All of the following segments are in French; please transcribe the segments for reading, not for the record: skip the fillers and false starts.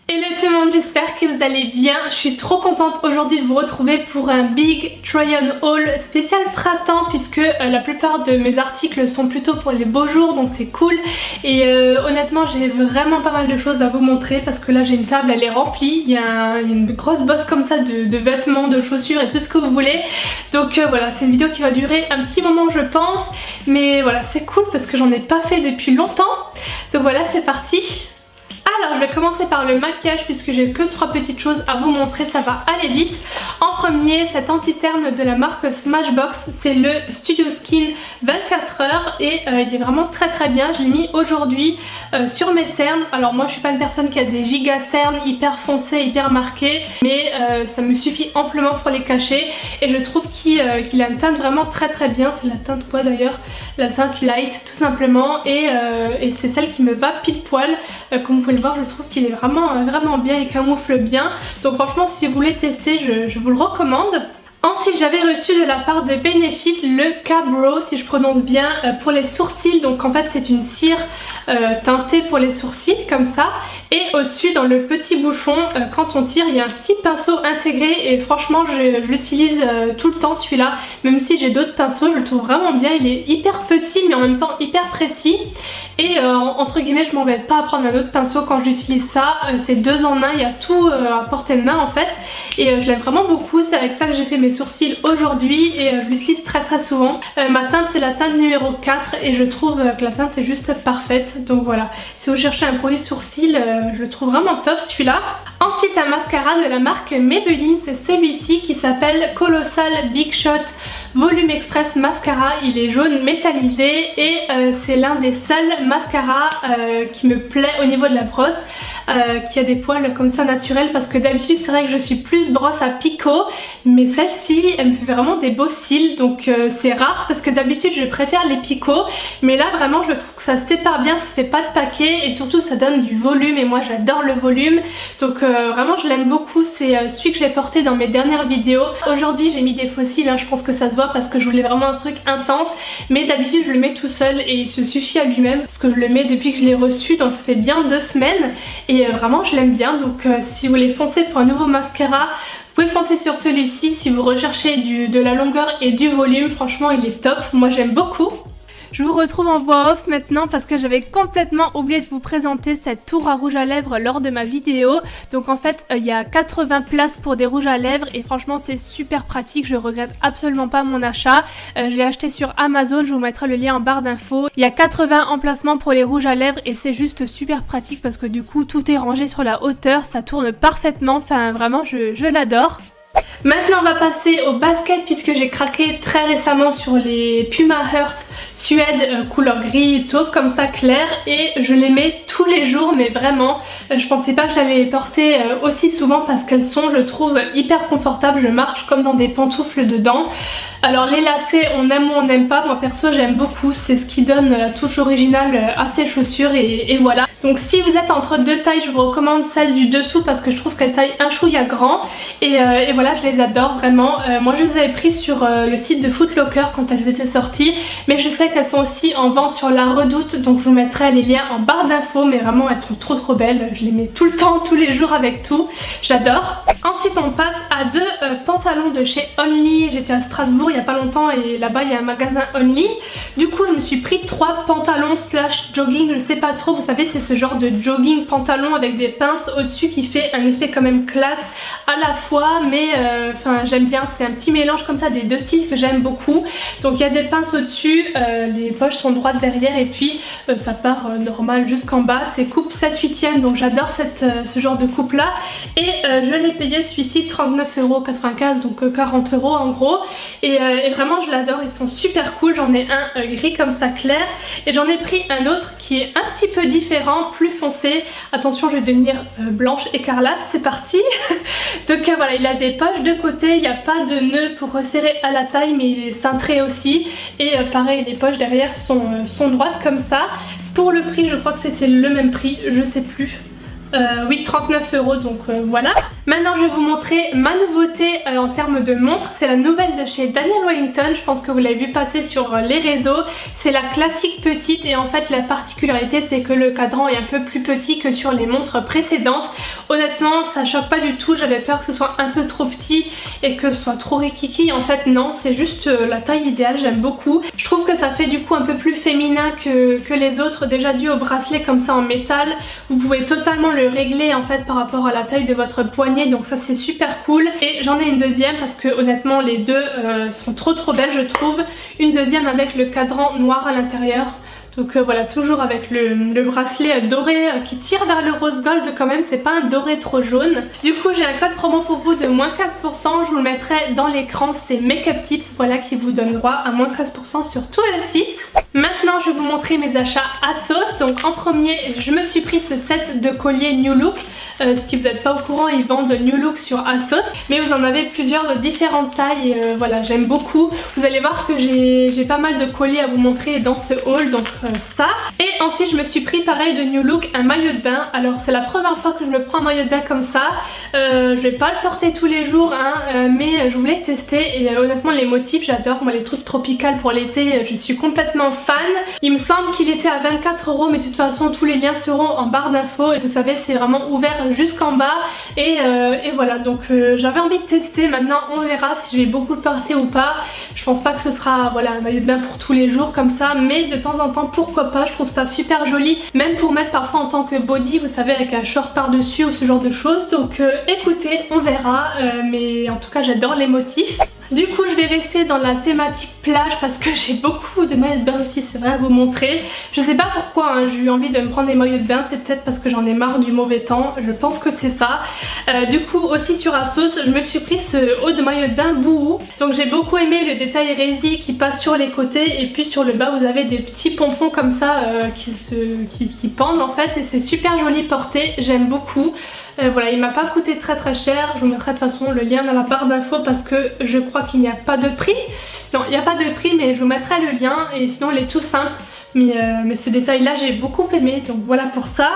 Hello tout le monde, j'espère que vous allez bien. Je suis trop contente aujourd'hui de vous retrouver pour un big try on haul spécial printemps puisque la plupart de mes articles sont plutôt pour les beaux jours, donc c'est cool. Et honnêtement j'ai vraiment pas mal de choses à vous montrer parce que là j'ai une table, elle est remplie. Il y a une grosse bosse comme ça de vêtements, de chaussures et tout ce que vous voulez. Donc voilà, c'est une vidéo qui va durer un petit moment je pense. Mais voilà, c'est cool parce que j'en ai pas fait depuis longtemps. Donc voilà, c'est parti. Alors je vais commencer par le maquillage puisque j'ai que 3 petites choses à vous montrer, ça va aller vite. En premier, cet anti-cerne de la marque Smashbox, c'est le Studio Skin 24 heures et il est vraiment très bien. Je l'ai mis aujourd'hui sur mes cernes. Alors moi je suis pas une personne qui a des giga cernes hyper foncés, hyper marqués, mais ça me suffit amplement pour les cacher et je trouve qu'il a une teinte vraiment très bien. C'est la teinte quoi d'ailleurs? La teinte light tout simplement et c'est celle qui me va pile poil. Comme vous pouvez le voir, je trouve qu'il est vraiment bien, il camoufle bien. Donc franchement si vous voulez tester, je vous le recommande. Ensuite j'avais reçu de la part de Benefit le K-Brow, si je prononce bien, pour les sourcils. Donc en fait c'est une cire teintée pour les sourcils comme ça. Et au-dessus dans le petit bouchon, quand on tire il y a un petit pinceau intégré. Et franchement je l'utilise tout le temps celui-là. Même si j'ai d'autres pinceaux, je le trouve vraiment bien. Il est hyper petit mais en même temps hyper précis. Et entre guillemets je m'embête pas à prendre un autre pinceau quand j'utilise ça. C'est 2 en 1, il y a tout à portée de main en fait. Et je l'aime vraiment beaucoup, c'est avec ça que j'ai fait mes sourcils aujourd'hui et je l'utilise très souvent. Ma teinte c'est la teinte numéro 4 et je trouve que la teinte est juste parfaite. Donc voilà, si vous cherchez un produit sourcil, je le trouve vraiment top celui-là. Ensuite un mascara de la marque Maybelline, c'est celui-ci qui s'appelle Colossal Big Shot Volume Express Mascara. Il est jaune métallisé et c'est l'un des seuls mascaras qui me plaît au niveau de la brosse. Qui a des poils comme ça naturels parce que d'habitude c'est vrai que je suis plus brosse à picot, mais celle-ci elle me fait vraiment des beaux cils, donc c'est rare parce que d'habitude je préfère les picots, mais là vraiment je trouve que ça sépare bien, ça fait pas de paquet et surtout ça donne du volume et moi j'adore le volume, donc vraiment je l'aime beaucoup. C'est celui que j'ai porté dans mes dernières vidéos. Aujourd'hui j'ai mis des faux cils, hein, je pense que ça se voit parce que je voulais vraiment un truc intense, mais d'habitude je le mets tout seul et il se suffit à lui-même parce que je le mets depuis que je l'ai reçu, donc ça fait bien 2 semaines. Et vraiment je l'aime bien, donc si vous voulez foncer pour un nouveau mascara, vous pouvez foncer sur celui-ci. Si vous recherchez de la longueur et du volume, franchement il est top, moi j'aime beaucoup. Je vous retrouve en voix off maintenant parce que j'avais complètement oublié de vous présenter cette tour à rouge à lèvres lors de ma vidéo. Donc en fait il y a 80 places pour des rouges à lèvres et franchement c'est super pratique, je regrette absolument pas mon achat. Je l'ai acheté sur Amazon, je vous mettrai le lien en barre d'infos. Il y a 80 emplacements pour les rouges à lèvres et c'est juste super pratique parce que du coup tout est rangé sur la hauteur, ça tourne parfaitement, enfin vraiment je l'adore. Maintenant on va passer au basket puisque j'ai craqué très récemment sur les Puma Heart Suède couleur gris taupe comme ça clair et je les mets tous les jours, mais vraiment je pensais pas que j'allais les porter aussi souvent parce qu'elles sont, je trouve, hyper confortables. Je marche comme dans des pantoufles dedans. Alors les lacets on aime ou on n'aime pas, moi perso j'aime beaucoup, c'est ce qui donne la touche originale à ces chaussures et voilà. Donc si vous êtes entre 2 tailles, je vous recommande celle du dessous parce que je trouve qu'elle taille un chouïa grand et voilà, je les adore vraiment. Moi je les avais prises sur le site de Foot Locker quand elles étaient sorties, mais je sais qu'elles sont aussi en vente sur la Redoute, donc je vous mettrai les liens en barre d'infos, mais vraiment elles sont trop belles, je les mets tout le temps, tous les jours avec tout, j'adore. Ensuite on passe à 2 pantalons de chez Only. J'étais à Strasbourg il y a pas longtemps et là-bas il y a un magasin Only. Du coup je me suis pris 3 pantalons slash jogging, je sais pas trop, vous savez c'est ce genre de jogging pantalon avec des pinces au-dessus qui fait un effet quand même classe à la fois, mais enfin j'aime bien, c'est un petit mélange comme ça des 2 styles que j'aime beaucoup. Donc il y a des pinces au-dessus, les poches sont droites derrière et puis ça part normal jusqu'en bas, c'est coupe 7/8e, donc j'adore ce genre de coupe là et je l'ai payé celui-ci 39,95 €, donc 40 € en gros et vraiment je l'adore, ils sont super cool. J'en ai un gris comme ça clair et j'en ai pris un autre qui est un petit peu différent, plus foncé. Attention je vais devenir blanche écarlate, c'est parti. Donc voilà, il a des poches de côté, il n'y a pas de nœud pour resserrer à la taille mais il est cintré aussi et pareil les poches derrière sont droites comme ça. Pour le prix je crois que c'était le même prix, je sais plus. Oui, 39 €, donc voilà. Maintenant je vais vous montrer ma nouveauté en termes de montre. C'est la nouvelle de chez Daniel Wellington, je pense que vous l'avez vu passer sur les réseaux. C'est la classique petite et en fait la particularité c'est que le cadran est un peu plus petit que sur les montres précédentes. Honnêtement ça choque pas du tout, j'avais peur que ce soit un peu trop petit et que ce soit trop rikiki. En fait non, c'est juste la taille idéale, j'aime beaucoup. Je trouve que ça fait du coup un peu plus féminin que les autres, déjà dû au bracelet comme ça en métal. Vous pouvez totalement le régler en fait par rapport à la taille de votre poignet, donc ça c'est super cool. Et j'en ai une deuxième parce que honnêtement les deux sont trop belles je trouve. Une deuxième avec le cadran noir à l'intérieur. Donc voilà, toujours avec le bracelet doré qui tire vers le rose gold quand même, c'est pas un doré trop jaune. Du coup j'ai un code promo pour vous de moins 15%, je vous le mettrai dans l'écran, c'est Makeup Tips, voilà, qui vous donne droit à moins 15% sur tout le site. Maintenant je vais vous montrer mes achats ASOS. Donc en premier je me suis pris ce set de collier New Look. Si vous n'êtes pas au courant, ils vendent New Look sur ASOS, mais vous en avez plusieurs de différentes tailles et voilà, j'aime beaucoup. Vous allez voir que j'ai pas mal de colliers à vous montrer dans ce haul, donc ça. Et ensuite je me suis pris pareil de New Look un maillot de bain. Alors c'est la première fois que je me prends un maillot de bain comme ça. Je vais pas le porter tous les jours hein, mais je voulais tester et honnêtement les motifs j'adore. Moi les trucs tropicales pour l'été je suis complètement fan. Il me semble qu'il était à 24 € mais de toute façon tous les liens seront en barre d'infos et vous savez c'est vraiment ouvert jusqu'en bas et voilà, donc j'avais envie de tester. Maintenant on verra si je vais beaucoup le porter ou pas. Je pense pas que ce sera voilà, un maillot de bain pour tous les jours comme ça, mais de temps en temps pourquoi pas, je trouve ça super joli, même pour mettre parfois en tant que body, vous savez, avec un short par dessus ou ce genre de choses. Donc écoutez, on verra, mais en tout cas j'adore les motifs. Du coup je vais rester dans la thématique plage parce que j'ai beaucoup de maillots de bain aussi, c'est vrai, à vous montrer. Je sais pas pourquoi hein, j'ai eu envie de me prendre des maillots de bain, c'est peut-être parce que j'en ai marre du mauvais temps, je pense que c'est ça. Du coup aussi sur ASOS je me suis pris ce haut de maillot de bain Boohoo. Donc j'ai beaucoup aimé le détail résille qui passe sur les côtés et puis sur le bas vous avez des petits pompons comme ça qui pendent en fait et c'est super joli porté, j'aime beaucoup. Voilà, il m'a pas coûté très cher, je vous mettrai de toute façon le lien dans la barre d'infos parce que je crois qu'il n'y a pas de prix. Non, il n'y a pas de prix mais je vous mettrai le lien et sinon il est tout simple. Mais ce détail là j'ai beaucoup aimé, donc voilà pour ça.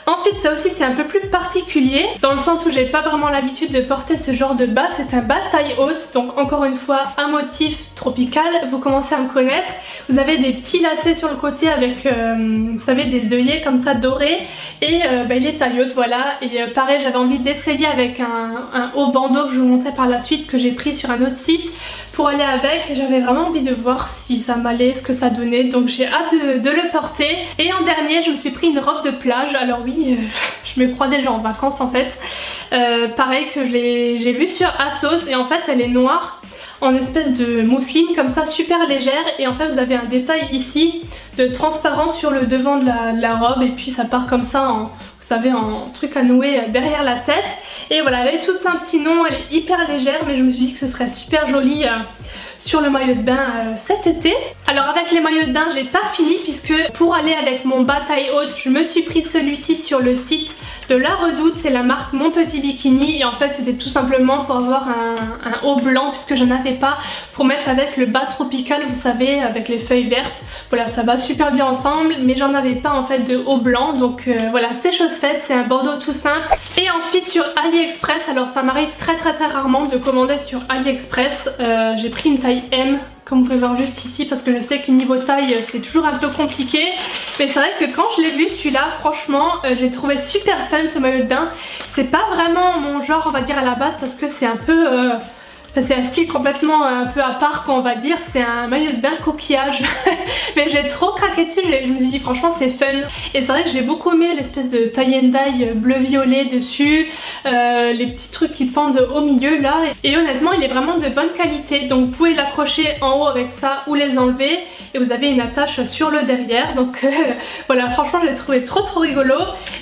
Ensuite ça aussi c'est un peu plus particulier dans le sens où j'ai pas vraiment l'habitude de porter ce genre de bas. C'est un bas taille haute, donc encore une fois un motif tropical, vous commencez à me connaître. Vous avez des petits lacets sur le côté avec vous savez des œillets comme ça dorés et il est taille haute voilà. Et pareil j'avais envie d'essayer avec un haut bandeau que je vous montrerai par la suite que j'ai pris sur un autre site pour aller avec. J'avais vraiment envie de voir si ça m'allait, ce que ça donnait, donc j'ai hâte de le porter. Et en dernier je me suis pris une robe de plage. Alors oui je me crois déjà en vacances en fait. Pareil que j'ai vu sur ASOS et en fait elle est noire en espèce de mousseline comme ça super légère et en fait vous avez un détail ici de transparence sur le devant de la robe et puis ça part comme ça en, vous savez, en truc à nouer derrière la tête. Et voilà, elle est toute simple sinon, elle est hyper légère mais je me suis dit que ce serait super joli sur le maillot de bain cet été. Alors avec les maillots de bain j'ai pas fini puisque pour aller avec mon bas taille haute je me suis pris celui-ci sur le site de La Redoute, c'est la marque Mon Petit Bikini et en fait c'était tout simplement pour avoir un haut blanc puisque j'en avais pas, pour mettre avec le bas tropical vous savez avec les feuilles vertes. Voilà, ça va super bien ensemble mais j'en avais pas en fait de haut blanc, donc voilà, c'est chose faite, c'est un bandeau tout simple. Et ensuite sur AliExpress, alors ça m'arrive très rarement de commander sur AliExpress, j'ai pris une taille M comme vous pouvez voir juste ici parce que je sais que niveau taille c'est toujours un peu compliqué, mais c'est vrai que quand je l'ai vu celui-là franchement j'ai trouvé super fun ce maillot de bain. C'est pas vraiment mon genre on va dire à la base parce que c'est un peu c'est un style complètement un peu à part qu'on va dire, c'est un maillot de bain coquillage mais j'ai trop craqué dessus, je me suis dit franchement c'est fun. Et c'est vrai que j'ai beaucoup aimé l'espèce de tie and dye bleu-violet dessus, les petits trucs qui pendent au milieu là et honnêtement il est vraiment de bonne qualité, donc vous pouvez l'accrocher en haut avec ça ou les enlever et vous avez une attache sur le derrière, donc voilà, franchement je l'ai trouvé trop rigolo.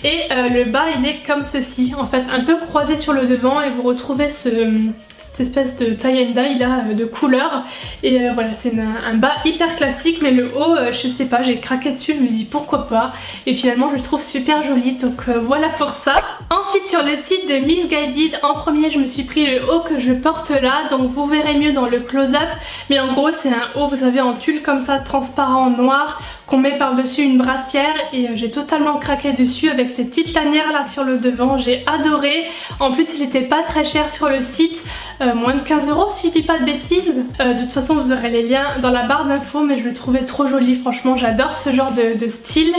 Et le bas il est comme ceci en fait, un peu croisé sur le devant et vous retrouvez cette espèce de tie and dye là de couleur et voilà, c'est un bas hyper classique mais le haut je sais pas, j'ai craqué dessus, je me dis pourquoi pas et finalement je le trouve super joli, donc voilà pour ça. Ensuite Ensuite sur le site de Missguided, en premier je me suis pris le haut que je porte là, donc vous verrez mieux dans le close-up, mais en gros c'est un haut, vous savez, en tulle comme ça, transparent noir, qu'on met par dessus une brassière, et j'ai totalement craqué dessus avec ces petites lanières là sur le devant, j'ai adoré. En plus il était pas très cher sur le site, moins de 15 € si je dis pas de bêtises. De toute façon vous aurez les liens dans la barre d'infos, mais je le trouvais trop joli, franchement j'adore ce genre de style.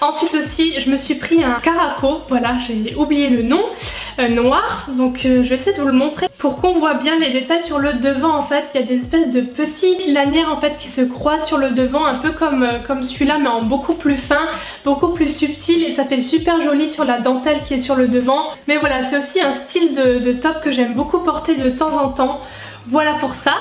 Ensuite aussi je me suis pris un caraco, voilà j'ai oublié le nom, noir, donc je vais essayer de vous le montrer pour qu'on voit bien les détails sur le devant. En fait il y a des espèces de petites lanières en fait qui se croisent sur le devant, un peu comme celui-là mais en beaucoup plus fin, beaucoup plus subtil, et ça fait super joli sur la dentelle qui est sur le devant. Mais voilà, c'est aussi un style de top que j'aime beaucoup porter de temps en temps, voilà pour ça.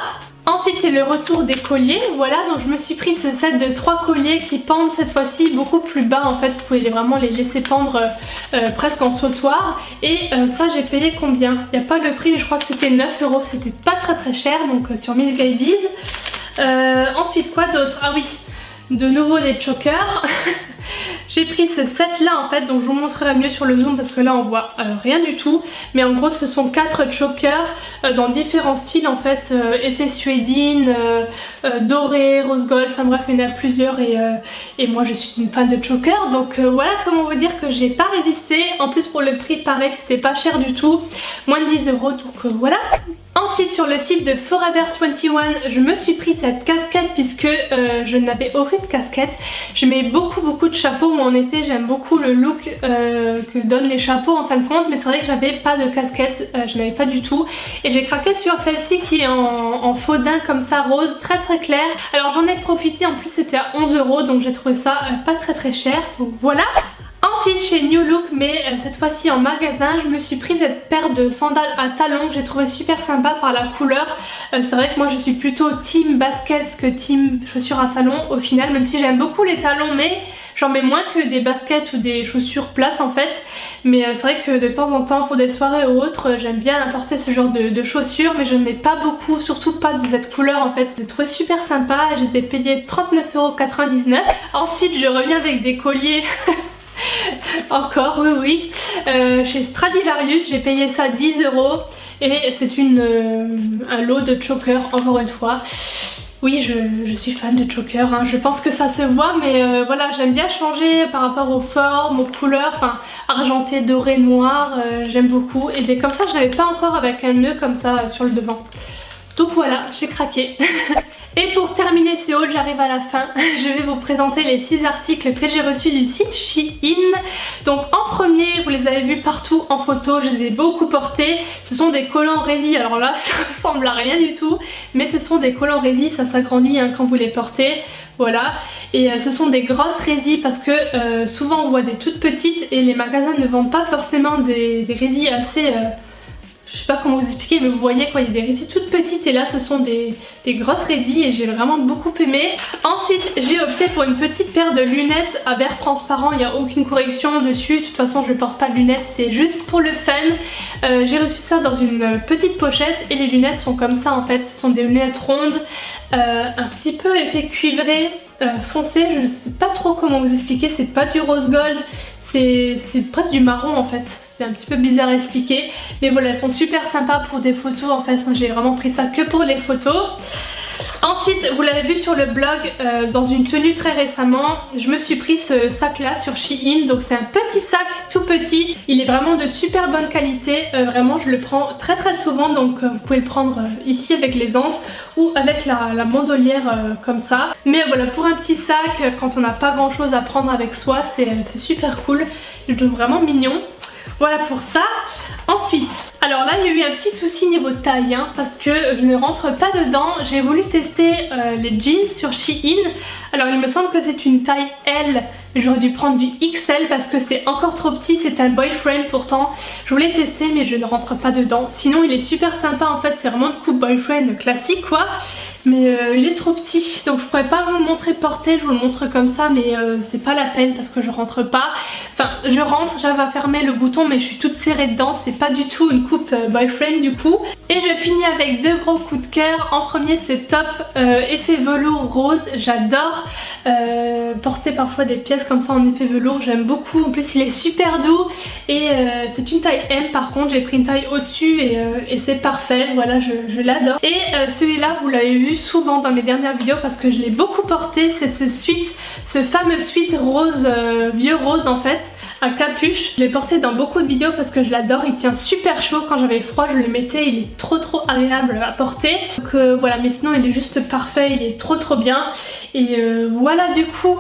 Ensuite c'est le retour des colliers, voilà, donc je me suis pris ce set de 3 colliers qui pendent cette fois-ci beaucoup plus bas en fait, vous pouvez vraiment les laisser pendre presque en sautoir, et ça j'ai payé combien? Il n'y a pas le prix mais je crois que c'était 9 €, c'était pas très cher, donc sur Missguided. Ensuite quoi d'autre? Ah oui, de nouveau des chokers. J'ai pris ce set là en fait, donc je vous montrerai mieux sur le zoom parce que là on voit rien du tout, mais en gros ce sont 4 chokers dans différents styles en fait, effet suédine, doré, rose gold, enfin bref il y en a plusieurs, et moi je suis une fan de chokers, donc voilà comment vous dire que j'ai pas résisté. En plus pour le prix pareil c'était pas cher du tout, moins de 10 €, donc voilà. Ensuite sur le site de Forever 21 je me suis pris cette casquette puisque je n'avais aucune casquette. Je mets beaucoup de chapeaux, moi en été j'aime beaucoup le look que donnent les chapeaux en fin de compte, mais c'est vrai que j'avais pas de casquette, je n'avais pas du tout, et j'ai craqué sur celle-ci qui est en faux daim comme ça, rose, très clair. Alors j'en ai profité, en plus c'était à 11 €, donc j'ai trouvé ça pas très cher, donc voilà. Ensuite chez New Look, mais cette fois-ci en magasin, je me suis pris cette paire de sandales à talons que j'ai trouvé super sympa par la couleur. C'est vrai que moi je suis plutôt team basket que team chaussures à talons au final, même si j'aime beaucoup les talons, mais j'en mets moins que des baskets ou des chaussures plates en fait. Mais c'est vrai que de temps en temps pour des soirées ou autres, j'aime bien porter ce genre de chaussures, mais je n'en ai pas beaucoup, surtout pas de cette couleur en fait. Je les ai trouvées super sympas, je les ai payées 39,99 €. Ensuite je reviens avec des colliers encore, oui, chez Stradivarius, j'ai payé ça 10 € et c'est un lot de chokers encore une fois. Oui, je suis fan de chokers, hein. Je pense que ça se voit, mais voilà, j'aime bien changer par rapport aux formes, aux couleurs, enfin argenté, doré, noir, j'aime beaucoup. Et comme ça, je n'avais pas encore avec un nœud comme ça sur le devant. Donc voilà, j'ai craqué. Et pour terminer ce haul, j'arrive à la fin. Je vais vous présenter les 6 articles que j'ai reçus du site Shein. Donc en premier, vous les avez vus partout en photo, je les ai beaucoup portés. Ce sont des collants résille, alors là ça ressemble à rien du tout, mais ce sont des collants résille, ça s'agrandit hein, quand vous les portez. Voilà, et ce sont des grosses résilles parce que souvent on voit des toutes petites et les magasins ne vendent pas forcément des résilles assez... je sais pas comment vous expliquer, mais vous voyez quoi, il y a des résilles toutes petites et là ce sont des grosses résilles et j'ai vraiment beaucoup aimé. Ensuite j'ai opté pour une petite paire de lunettes à verre transparent, il n'y a aucune correction dessus, de toute façon je porte pas de lunettes, c'est juste pour le fun. J'ai reçu ça dans une petite pochette et les lunettes sont comme ça en fait, ce sont des lunettes rondes, un petit peu effet cuivré, foncé, je ne sais pas trop comment vous expliquer, c'est pas du rose gold, c'est presque du marron en fait, c'est un petit peu bizarre à expliquer, mais voilà, elles sont super sympas pour des photos en fait, j'ai vraiment pris ça que pour les photos. Ensuite, vous l'avez vu sur le blog, dans une tenue très récemment, je me suis pris ce sac là sur Shein. Donc c'est un petit sac tout petit, il est vraiment de super bonne qualité, vraiment je le prends très souvent, donc vous pouvez le prendre ici avec les anses ou avec la bandolière comme ça. Mais voilà, pour un petit sac, quand on n'a pas grand chose à prendre avec soi, c'est super cool, je le trouve vraiment mignon. Voilà pour ça. Ensuite, alors là il y a eu un petit souci niveau taille hein, parce que je ne rentre pas dedans. J'ai voulu tester les jeans sur Shein. Alors il me semble que c'est une taille L, mais j'aurais dû prendre du XL parce que c'est encore trop petit, c'est un boyfriend pourtant. Je voulais tester mais je ne rentre pas dedans. Sinon il est super sympa en fait, c'est vraiment de coupe boyfriend classique quoi. Mais il est trop petit, donc je pourrais pas vous le montrer porté, je vous le montre comme ça, mais c'est pas la peine parce que je rentre pas. Enfin, je rentre, j'arrive à fermer le bouton, mais je suis toute serrée dedans, c'est pas du tout une coupe boyfriend du coup. Et je finis avec deux gros coups de cœur. En premier, ce top effet velours rose. J'adore porter parfois des pièces comme ça en effet velours, j'aime beaucoup. En plus il est super doux et c'est une taille M par contre, j'ai pris une taille au-dessus et c'est parfait, voilà, je l'adore. Et celui-là vous l'avez vu souvent dans mes dernières vidéos parce que je l'ai beaucoup porté, c'est ce fameux sweat rose, vieux rose en fait, à capuche. Je l'ai porté dans beaucoup de vidéos parce que je l'adore, il tient super chaud, quand j'avais froid je le mettais, il est trop agréable à porter. Donc voilà, mais sinon il est juste parfait, il est trop bien. Et voilà du coup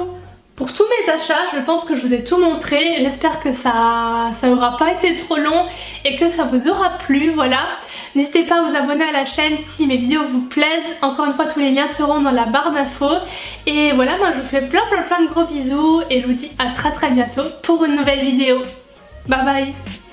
pour tous mes achats, je pense que je vous ai tout montré. J'espère que ça aura pas été trop long et que ça vous aura plu, voilà. N'hésitez pas à vous abonner à la chaîne si mes vidéos vous plaisent. Encore une fois, tous les liens seront dans la barre d'infos. Et voilà, moi je vous fais plein de gros bisous et je vous dis à très bientôt pour une nouvelle vidéo. Bye bye.